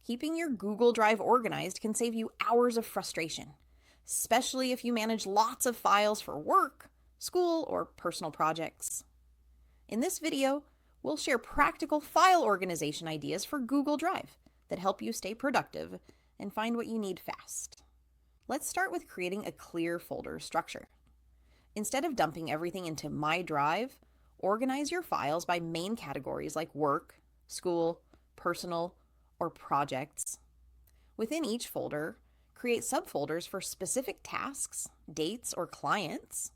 Keeping your Google Drive organized can save you hours of frustration, especially if you manage lots of files for work, school, or personal projects. In this video, we'll share practical file organization ideas for Google Drive that help you stay productive and find what you need fast. Let's start with creating a clear folder structure. Instead of dumping everything into My Drive, organize your files by main categories like work, school, personal, or projects. Within each folder, create subfolders for specific tasks, dates, or clients.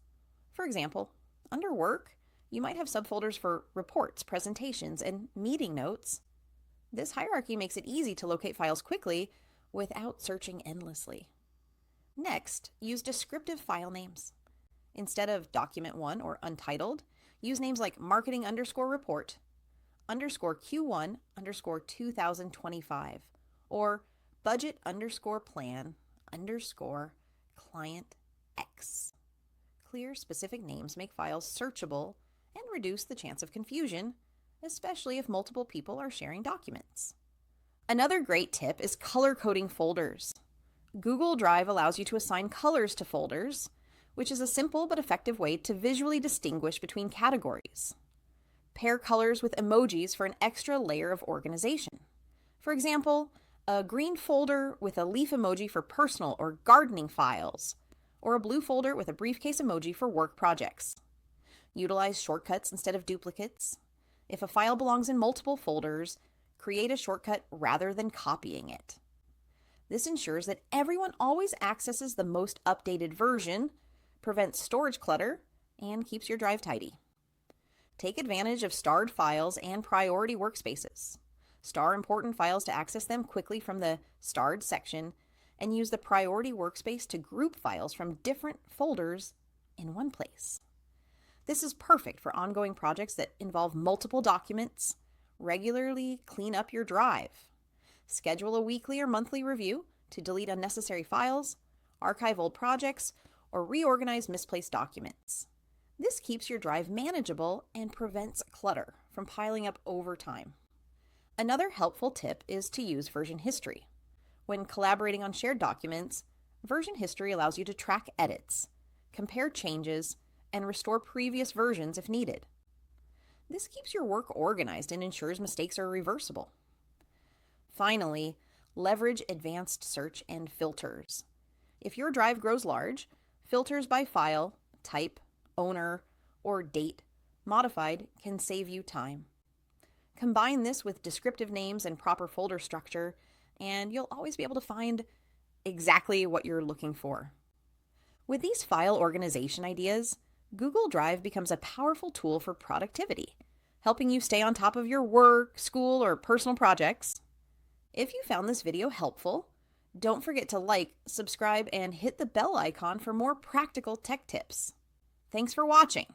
For example, under work, you might have subfolders for reports, presentations, and meeting notes. This hierarchy makes it easy to locate files quickly without searching endlessly. Next, use descriptive file names. Instead of document1 or untitled, use names like marketing_report, _Q1_2025, or budget_plan_client X. Clear, specific names make files searchable and reduce the chance of confusion, especially if multiple people are sharing documents. Another great tip is color coding folders. Google Drive allows you to assign colors to folders, which is a simple but effective way to visually distinguish between categories. Pair colors with emojis for an extra layer of organization. For example, a green folder with a leaf emoji for personal or gardening files, or a blue folder with a briefcase emoji for work projects. Utilize shortcuts instead of duplicates. If a file belongs in multiple folders, create a shortcut rather than copying it. This ensures that everyone always accesses the most updated version, prevents storage clutter, and keeps your drive tidy. Take advantage of starred files and priority workspaces. Star important files to access them quickly from the starred section, and use the priority workspace to group files from different folders in one place. This is perfect for ongoing projects that involve multiple documents. Regularly clean up your drive. Schedule a weekly or monthly review to delete unnecessary files, archive old projects, or reorganize misplaced documents. This keeps your drive manageable and prevents clutter from piling up over time. Another helpful tip is to use version history. When collaborating on shared documents, version history allows you to track edits, compare changes, and restore previous versions if needed. This keeps your work organized and ensures mistakes are reversible. Finally, leverage advanced search and filters. If your drive grows large, filters by file, type, owner, or date modified can save you time. Combine this with descriptive names and proper folder structure, and you'll always be able to find exactly what you're looking for. With these file organization ideas, Google Drive becomes a powerful tool for productivity, helping you stay on top of your work, school, or personal projects. If you found this video helpful, don't forget to like, subscribe, and hit the bell icon for more practical tech tips. Thanks for watching.